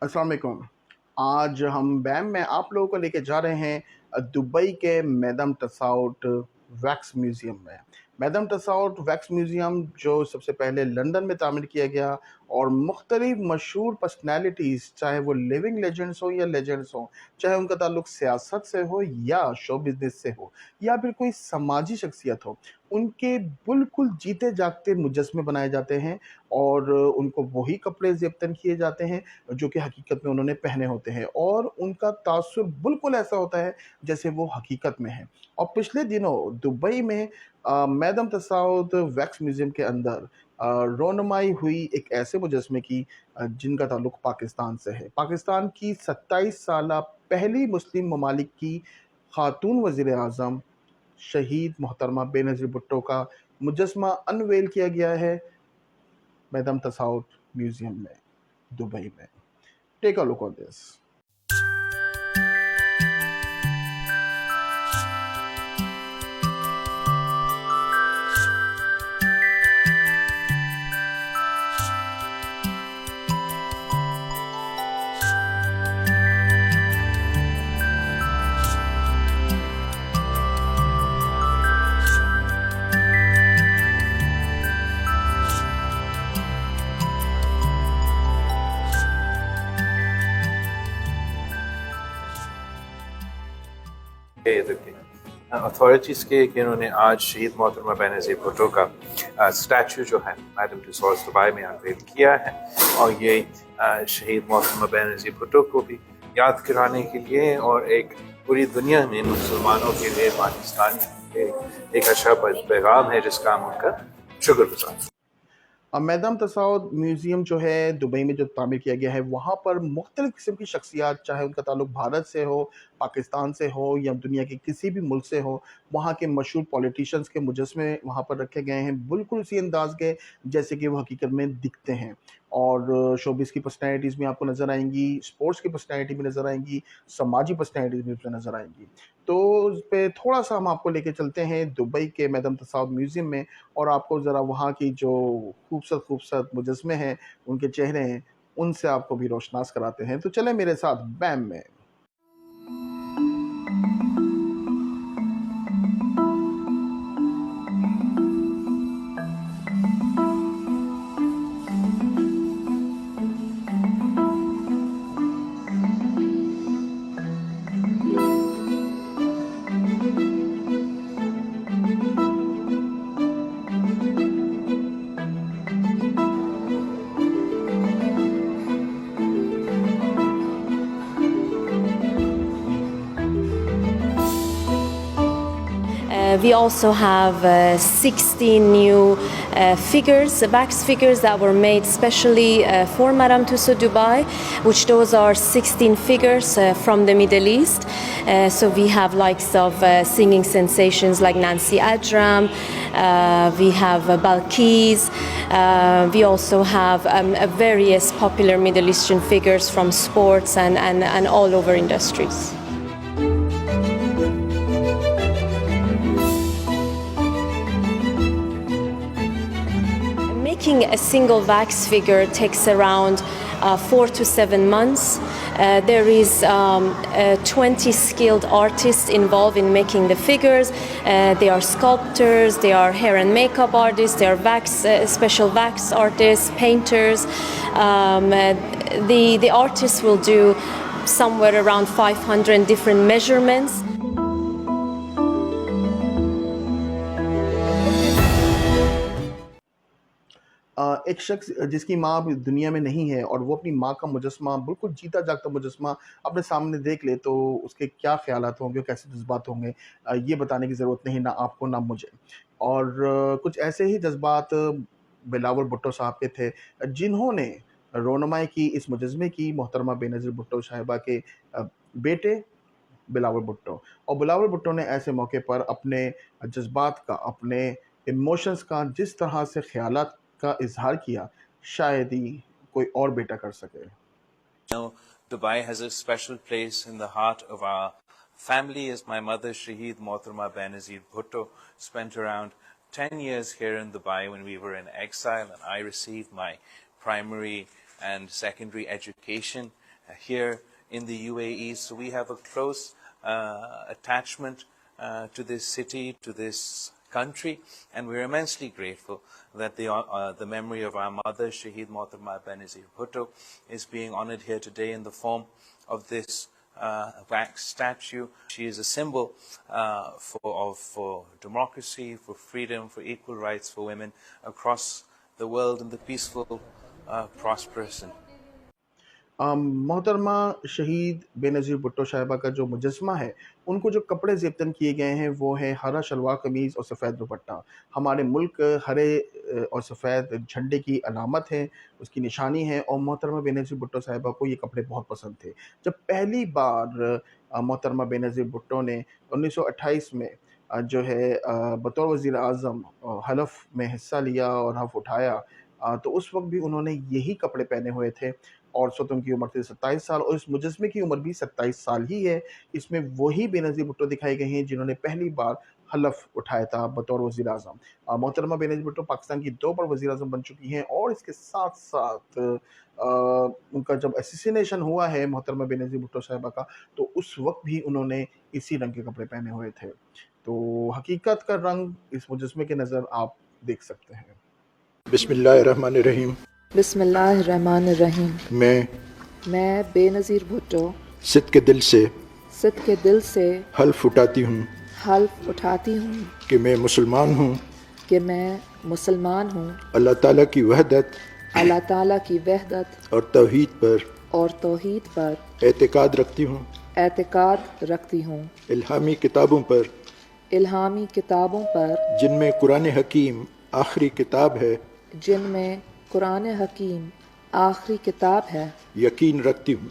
अस्सलाम वालेकुम। आज हम बैम में आप लोगों को लेके जा रहे हैं दुबई के मैडम टसाउट वैक्स म्यूज़ियम में। मैडम टसाउट वैक्स म्यूज़ियम जो सबसे पहले लंदन में तामीर किया गया और मुख्तलिफ मशहूर पर्सनैलिटीज़, चाहे वो लिविंग लेजेंड्स हो या लेजेंड्स हों, चाहे उनका ताल्लुक सियासत से हो या शो बिज़नेस से हो या फिर कोई समाजी शख्सियत हो, उनके बिल्कुल जीते जागते मुजस्मे बनाए जाते हैं और उनको वही कपड़े ज़ेबतन किए जाते हैं जो कि हकीकत में उन्होंने पहने होते हैं और उनका तासुर बिल्कुल ऐसा होता है जैसे वो हकीकत में है। और पिछले दिनों दुबई में मैडम तसाउद वैक्स म्यूज़ियम के अंदर रोनुमाई हुई एक ऐसे मुजस्मे की जिनका ताल्लुक पाकिस्तान से है। पाकिस्तान की 27 साला पहली मुस्लिम ममालिक की खातून वज़ीर-ए-आज़म शहीद मोहतरमा बेनज़ीर भुट्टो का मुजस्मा अनवेल किया गया है मैडम तसाउद म्यूज़ियम में दुबई में। Take a look on this. Authorities के कि उन्होंने आज शहीद मोहतरमा बेनज़ीर भुट्टो का स्टैचू जो है मैडम टुसॉड्स दुबई में अनवेल किया है और ये शहीद मोहतरमा बेनज़ीर भुट्टो को भी याद कराने के लिए और एक पूरी दुनिया में मुसलमानों के लिए पाकिस्तान के एक अच्छा पैगाम है जिसका हम उनका शुक्रगुजार हैं। मैडम तसाउद म्यूज़ियम जो है दुबई में जो तामीर किया गया है, वहाँ पर मुख्तलिफ़ किस्म की शख्सियात, चाहे उनका ताल्लुक भारत से हो, पाकिस्तान से हो या दुनिया के किसी भी मुल्क से हो, वहाँ के मशहूर पॉलिटिशियंस के मुजस्मे वहाँ पर रखे गए हैं, बिल्कुल उसी अंदाज़ के जैसे कि वो हकीकत में दिखते हैं। और शोबिज़ की पर्सनैलिटीज़ भी आपको नज़र आएँगी, स्पोर्ट्स की पर्सनैलिटी भी नज़र आएँगी, समाजी पर्सनैलिटीज़ भी उसमें नज़र आएँगी। तो उस पे थोड़ा-सा हम आपको लेके चलते हैं दुबई के मैडम तसाउद म्यूज़ियम में और आपको ज़रा वहाँ की जो खूबसूरत मुजस्मे हैं, उनके चेहरे हैं, उनसे आपको भी रोशनास कराते हैं। तो चलें मेरे साथ बैम में। We also have 16 new figures, wax figures that were made specially for Madame Tussauds Dubai, which those are 16 figures from the Middle East. So we have likes of singing sensations like Nancy Ajram, we have Balkis, we also have various popular Middle Eastern figures from sports and all over industries. Making a single wax figure takes around 4 to 7 months. There is 20 skilled artists involved in making the figures. They are sculptors, they are hair and makeup artists, they are special wax artists, painters. The artists will do somewhere around 500 different measurements. एक शख्स जिसकी माँ अब दुनिया में नहीं है और वो अपनी माँ का मुजस्मा, बिल्कुल जीता जागता मुजस्मा अपने सामने देख ले तो उसके क्या ख्यालात होंगे, कैसे जज्बात होंगे, ये बताने की ज़रूरत नहीं, ना आपको ना मुझे। और कुछ ऐसे ही जज्बात बिलावल भुट्टो साहब के थे जिन्होंने रोनुमाई की इस मुजस्मे की मोहतरमा बेनज़ीर भुट्टो साहिबा के बेटे बिलावल भुट्टो। और बिलावल भुट्टो ने ऐसे मौके पर अपने जज्बात का, अपने इमोशंस का जिस तरह से ख्यालात का इजहार किया, शायद ही कोई और बेटा कर सके। Dubai has a special place in the heart of our family as my mother Shaheed Mohtरमा Benazir Bhutto spent around 10 years here in Dubai when we were in exile, and I received my primary and secondary education here in the UAE. So we have a close attachment to this city, to this country, and we're immensely grateful that the memory of our mother, Shaheed Mohtarma Benazir Bhutto, is being honored here today in the form of this wax statue. She is a symbol for democracy, for freedom, for equal rights for women across the world in the peaceful, prosperous and मोहतरमा शहीद बेनज़ीर भुट्टो साहिबा का जो मुजस्मा है, उनको जो कपड़े ज़ेबतन किए गए हैं वो है हरा शलवार कमीज़ और सफ़ेद दुपट्टा। हमारे मुल्क हरे और सफ़ेद झंडे की अलामत है, उसकी निशानी है, और मोहतरमा बेनज़ीर भुट्टो साहिबा को ये कपड़े बहुत पसंद थे। जब पहली बार मोहतरमा बेनज़ीर भुट्टो ने 1928 में जो है बतौर वज़ीर आज़म हलफ़ में हिस्सा लिया और हल्फ़ उठाया, तो उस वक्त भी उन्होंने यही कपड़े पहने हुए थे, और उस वक्त उनकी उम्र थी 27 साल, और इस मुजस्मे की उम्र भी 27 साल ही है। इसमें वही बेनज़ीर भुट्टो दिखाई गई हैं जिन्होंने पहली बार हलफ़ उठाया था बतौर वज़ीर आज़म। मोहतरमा बेनज़ीर भुट्टो पाकिस्तान की 2 बार वज़ीर आज़म बन चुकी हैं, और इसके साथ-साथ उनका जब असैसिनेशन हुआ है मोहतरमा बेनज़ीर भुट्टो साहिबा का, तो उस वक्त भी उन्होंने इसी रंग के कपड़े पहने हुए थे। तो हकीकत का रंग इस मुजस्मे के नज़र आप देख सकते हैं। बिस्मिल्लाहिर्रहमानिर्रहीम। बिस्मिल्लाहिर्रहमानिर्रहीम। मैं बेनज़ीर भुट्टो सिद्क़ के दिल से हल्फ उठाती हूँ कि मैं मुसलमान हूँ, अल्लाह ताला की वहदत और तौहीद पर एतकाद रखती हूँ, इल्हामी किताबों पर जिनमें कुरान हकीम आखिरी किताब है यकीन रखती हूँ।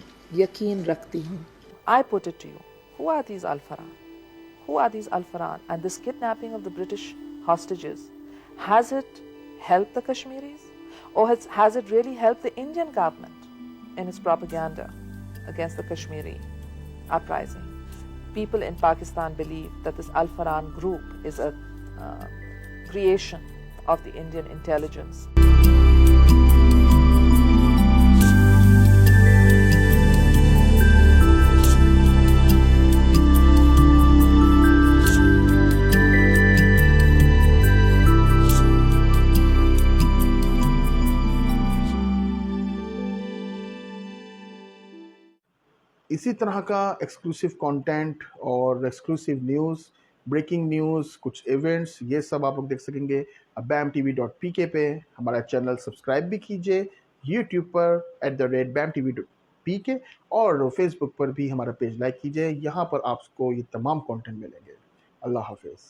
I put it to you, who are these Al-Faran? Who are these Al-Faran? And this kidnapping of the British hostages, has it helped the Kashmiris? Or has it really helped the Indian government in its propaganda against the Kashmiri uprising? People in Pakistan believe that this Al-Faran group is a creation of the Indian intelligence. इसी तरह का exclusive content और exclusive news, breaking news, कुछ events, ये सब आप लोग देख सकेंगे bamtv.pk पे। हमारा चैनल सब्सक्राइब भी कीजिए यूट्यूब पर @bamtv.pk, और फेसबुक पर भी हमारा पेज लाइक कीजिए। यहाँ पर आपको ये तमाम कंटेंट मिलेंगे। अल्लाह हाफिज़।